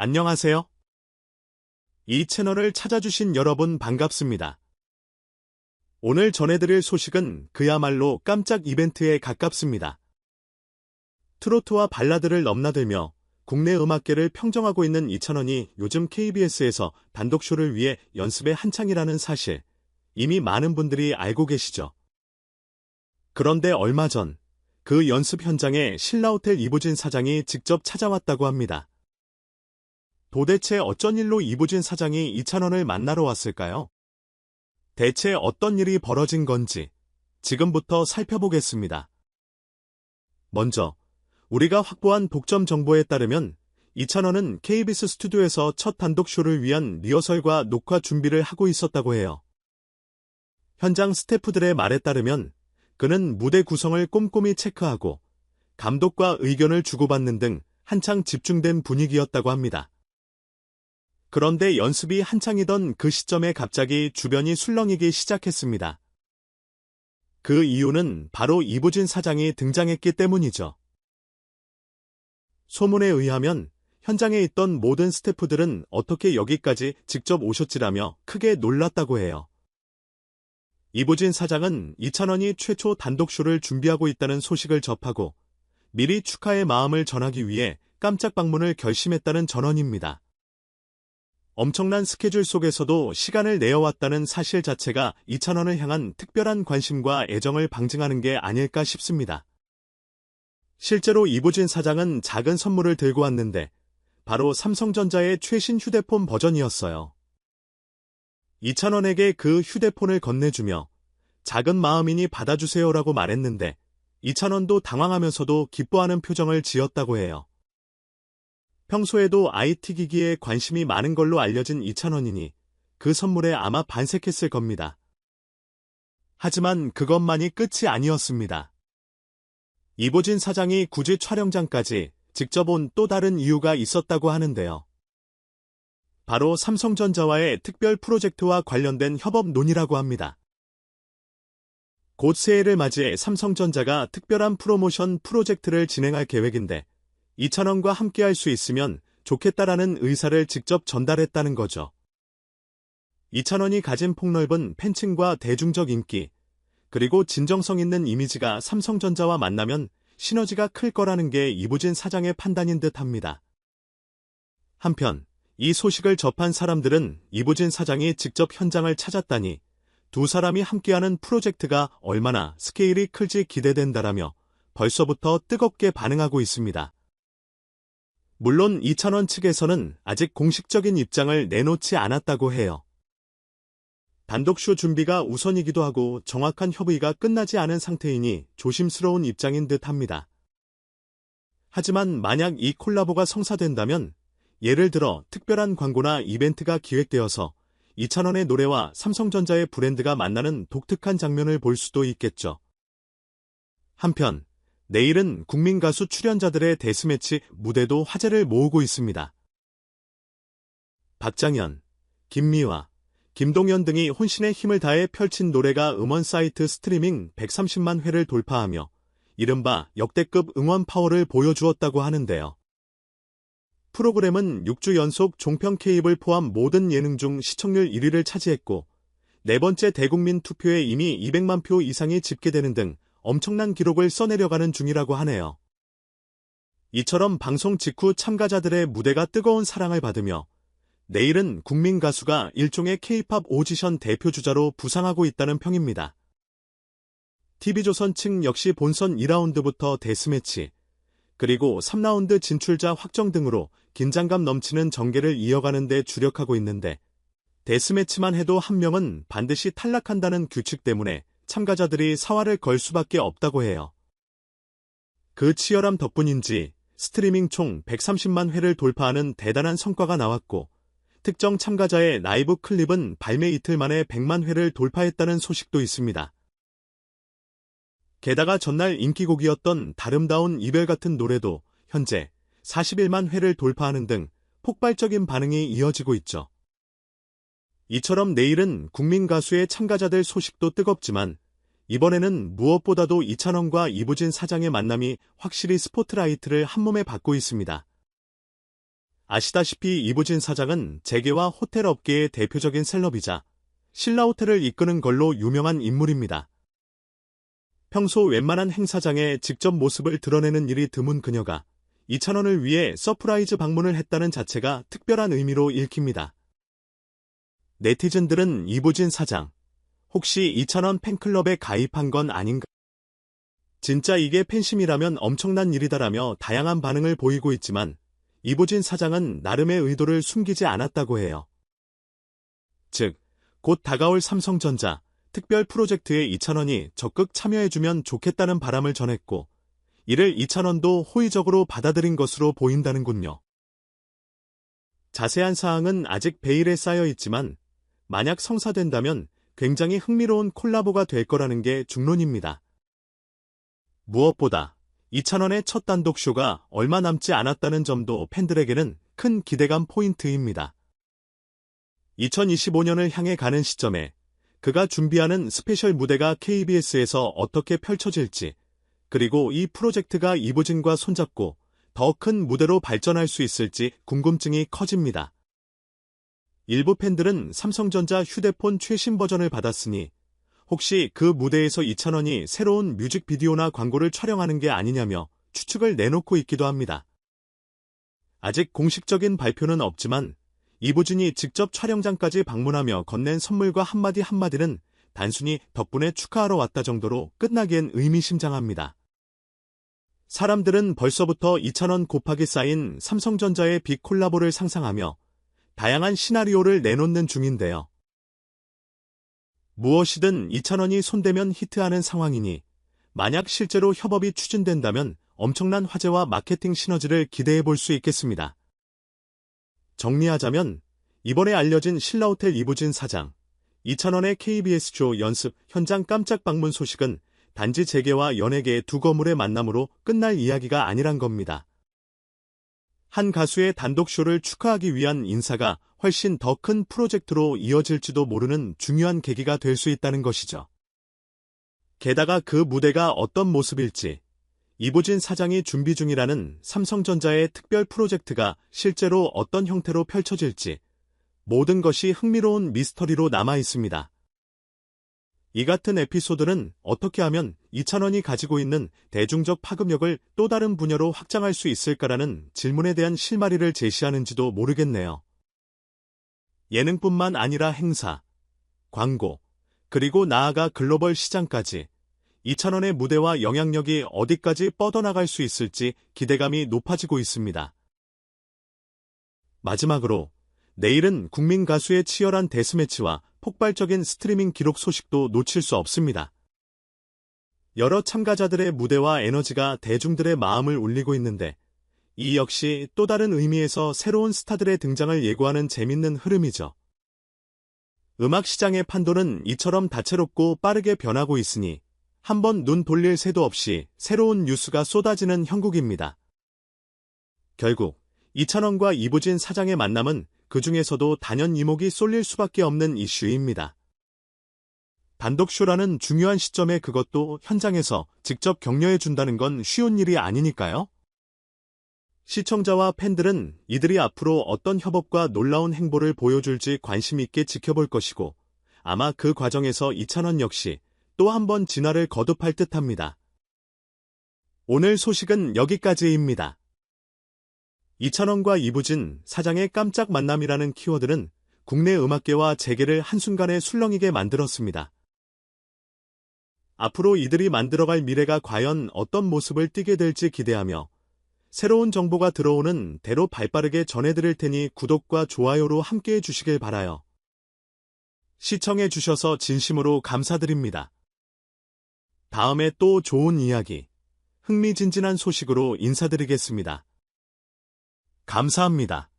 안녕하세요. 이 채널을 찾아주신 여러분 반갑습니다. 오늘 전해드릴 소식은 그야말로 깜짝 이벤트에 가깝습니다. 트로트와 발라드를 넘나들며 국내 음악계를 평정하고 있는 이찬원이 요즘 KBS에서 단독쇼를 위해 연습에 한창이라는 사실, 이미 많은 분들이 알고 계시죠. 그런데 얼마 전, 그 연습 현장에 신라호텔 이부진 사장이 직접 찾아왔다고 합니다. 도대체 어쩐 일로 이부진 사장이 이찬원을 만나러 왔을까요? 대체 어떤 일이 벌어진 건지 지금부터 살펴보겠습니다. 먼저 우리가 확보한 독점 정보에 따르면 이찬원은 KBS 스튜디오에서 첫 단독쇼를 위한 리허설과 녹화 준비를 하고 있었다고 해요. 현장 스태프들의 말에 따르면 그는 무대 구성을 꼼꼼히 체크하고 감독과 의견을 주고받는 등 한창 집중된 분위기였다고 합니다. 그런데 연습이 한창이던 그 시점에 갑자기 주변이 술렁이기 시작했습니다. 그 이유는 바로 이부진 사장이 등장했기 때문이죠. 소문에 의하면 현장에 있던 모든 스태프들은 어떻게 여기까지 직접 오셨지라며 크게 놀랐다고 해요. 이부진 사장은 이찬원이 최초 단독쇼를 준비하고 있다는 소식을 접하고 미리 축하의 마음을 전하기 위해 깜짝 방문을 결심했다는 전언입니다. 엄청난 스케줄 속에서도 시간을 내어왔다는 사실 자체가 이찬원을 향한 특별한 관심과 애정을 방증하는 게 아닐까 싶습니다. 실제로 이부진 사장은 작은 선물을 들고 왔는데 바로 삼성전자의 최신 휴대폰 버전이었어요. 이찬원에게 그 휴대폰을 건네주며 작은 마음이니 받아주세요라고 말했는데 이찬원도 당황하면서도 기뻐하는 표정을 지었다고 해요. 평소에도 IT 기기에 관심이 많은 걸로 알려진 이찬원이니 그 선물에 아마 반색했을 겁니다. 하지만 그것만이 끝이 아니었습니다. 이부진 사장이 굳이 촬영장까지 직접 온 또 다른 이유가 있었다고 하는데요. 바로 삼성전자와의 특별 프로젝트와 관련된 협업 논의라고 합니다. 곧 새해를 맞이해 삼성전자가 특별한 프로모션 프로젝트를 진행할 계획인데 이찬원과 함께할 수 있으면 좋겠다라는 의사를 직접 전달했다는 거죠. 이찬원이 가진 폭넓은 팬층과 대중적 인기, 그리고 진정성 있는 이미지가 삼성전자와 만나면 시너지가 클 거라는 게 이부진 사장의 판단인 듯합니다. 한편 이 소식을 접한 사람들은 이부진 사장이 직접 현장을 찾았다니 두 사람이 함께하는 프로젝트가 얼마나 스케일이 클지 기대된다라며 벌써부터 뜨겁게 반응하고 있습니다. 물론 이찬원 측에서는 아직 공식적인 입장을 내놓지 않았다고 해요. 단독쇼 준비가 우선이기도 하고 정확한 협의가 끝나지 않은 상태이니 조심스러운 입장인 듯합니다. 하지만 만약 이 콜라보가 성사된다면 예를 들어 특별한 광고나 이벤트가 기획되어서 이찬원의 노래와 삼성전자의 브랜드가 만나는 독특한 장면을 볼 수도 있겠죠. 한편 내일은 국민 가수 출연자들의 데스매치 무대도 화제를 모으고 있습니다. 박장현, 김미화, 김동현 등이 혼신의 힘을 다해 펼친 노래가 음원 사이트 스트리밍 130만 회를 돌파하며 이른바 역대급 응원 파워를 보여주었다고 하는데요. 프로그램은 6주 연속 종편 케이블 포함 모든 예능 중 시청률 1위를 차지했고 네 번째 대국민 투표에 이미 200만 표 이상이 집계되는 등 엄청난 기록을 써내려가는 중이라고 하네요. 이처럼 방송 직후 참가자들의 무대가 뜨거운 사랑을 받으며 내일은 국민 가수가 일종의 K-팝 오디션 대표주자로 부상하고 있다는 평입니다. TV조선 측 역시 본선 2라운드부터 데스매치, 그리고 3라운드 진출자 확정 등으로 긴장감 넘치는 전개를 이어가는 데 주력하고 있는데 데스매치만 해도 한 명은 반드시 탈락한다는 규칙 때문에 참가자들이 사활을 걸 수밖에 없다고 해요. 그 치열함 덕분인지 스트리밍 총 130만 회를 돌파하는 대단한 성과가 나왔고 특정 참가자의 라이브 클립은 발매 이틀 만에 100만 회를 돌파했다는 소식도 있습니다. 게다가 전날 인기곡이었던 다름다운 이별 같은 노래도 현재 41만 회를 돌파하는 등 폭발적인 반응이 이어지고 있죠. 이처럼 내일은 국민 가수의 참가자들 소식도 뜨겁지만 이번에는 무엇보다도 이찬원과 이부진 사장의 만남이 확실히 스포트라이트를 한몸에 받고 있습니다. 아시다시피 이부진 사장은 재계와 호텔 업계의 대표적인 셀럽이자 신라호텔을 이끄는 걸로 유명한 인물입니다. 평소 웬만한 행사장에 직접 모습을 드러내는 일이 드문 그녀가 이찬원을 위해 서프라이즈 방문을 했다는 자체가 특별한 의미로 읽힙니다. 네티즌들은 이부진 사장, 혹시 이찬원 팬클럽에 가입한 건 아닌가? 진짜 이게 팬심이라면 엄청난 일이다라며 다양한 반응을 보이고 있지만 이부진 사장은 나름의 의도를 숨기지 않았다고 해요. 즉, 곧 다가올 삼성전자 특별 프로젝트에 이찬원이 적극 참여해주면 좋겠다는 바람을 전했고 이를 이찬원도 호의적으로 받아들인 것으로 보인다는군요. 자세한 사항은 아직 베일에 쌓여 있지만 만약 성사된다면 굉장히 흥미로운 콜라보가 될 거라는 게 중론입니다. 무엇보다 이찬원의 첫 단독쇼가 얼마 남지 않았다는 점도 팬들에게는 큰 기대감 포인트입니다. 2025년을 향해 가는 시점에 그가 준비하는 스페셜 무대가 KBS에서 어떻게 펼쳐질지, 그리고 이 프로젝트가 이부진과 손잡고 더 큰 무대로 발전할 수 있을지 궁금증이 커집니다. 일부 팬들은 삼성전자 휴대폰 최신 버전을 받았으니 혹시 그 무대에서 이찬원이 새로운 뮤직비디오나 광고를 촬영하는 게 아니냐며 추측을 내놓고 있기도 합니다. 아직 공식적인 발표는 없지만 이부진이 직접 촬영장까지 방문하며 건넨 선물과 한마디는 단순히 덕분에 축하하러 왔다 정도로 끝나기엔 의미심장합니다. 사람들은 벌써부터 이찬원 곱하기 쌓인 삼성전자의 빅 콜라보를 상상하며 다양한 시나리오를 내놓는 중인데요. 무엇이든 이찬원이 손대면 히트하는 상황이니 만약 실제로 협업이 추진된다면 엄청난 화제와 마케팅 시너지를 기대해 볼 수 있겠습니다. 정리하자면 이번에 알려진 신라호텔 이부진 사장, 이찬원의 KBS쇼 연습 현장 깜짝 방문 소식은 단지 재계와 연예계의 두 거물의 만남으로 끝날 이야기가 아니란 겁니다. 한 가수의 단독쇼를 축하하기 위한 인사가 훨씬 더 큰 프로젝트로 이어질지도 모르는 중요한 계기가 될 수 있다는 것이죠. 게다가 그 무대가 어떤 모습일지, 이부진 사장이 준비 중이라는 삼성전자의 특별 프로젝트가 실제로 어떤 형태로 펼쳐질지 모든 것이 흥미로운 미스터리로 남아 있습니다. 이 같은 에피소드는 어떻게 하면 이찬원이 가지고 있는 대중적 파급력을 또 다른 분야로 확장할 수 있을까라는 질문에 대한 실마리를 제시하는지도 모르겠네요. 예능뿐만 아니라 행사, 광고, 그리고 나아가 글로벌 시장까지 이찬원의 무대와 영향력이 어디까지 뻗어나갈 수 있을지 기대감이 높아지고 있습니다. 마지막으로 내일은 국민 가수의 치열한 데스매치와 폭발적인 스트리밍 기록 소식도 놓칠 수 없습니다. 여러 참가자들의 무대와 에너지가 대중들의 마음을 울리고 있는데 이 역시 또 다른 의미에서 새로운 스타들의 등장을 예고하는 재밌는 흐름이죠. 음악 시장의 판도는 이처럼 다채롭고 빠르게 변하고 있으니 한번 눈 돌릴 새도 없이 새로운 뉴스가 쏟아지는 형국입니다. 결국 이찬원과 이부진 사장의 만남은 그 중에서도 단연 이목이 쏠릴 수밖에 없는 이슈입니다. 단독쇼라는 중요한 시점에 그것도 현장에서 직접 격려해준다는 건 쉬운 일이 아니니까요. 시청자와 팬들은 이들이 앞으로 어떤 협업과 놀라운 행보를 보여줄지 관심 있게 지켜볼 것이고 아마 그 과정에서 이찬원 역시 또 한 번 진화를 거듭할 듯합니다. 오늘 소식은 여기까지입니다. 이찬원과 이부진 사장의 깜짝 만남이라는 키워드는 국내 음악계와 재계를 한순간에 술렁이게 만들었습니다. 앞으로 이들이 만들어갈 미래가 과연 어떤 모습을 띠게 될지 기대하며 새로운 정보가 들어오는 대로 발빠르게 전해드릴 테니 구독과 좋아요로 함께해 주시길 바라요. 시청해 주셔서 진심으로 감사드립니다. 다음에 또 좋은 이야기, 흥미진진한 소식으로 인사드리겠습니다. 감사합니다.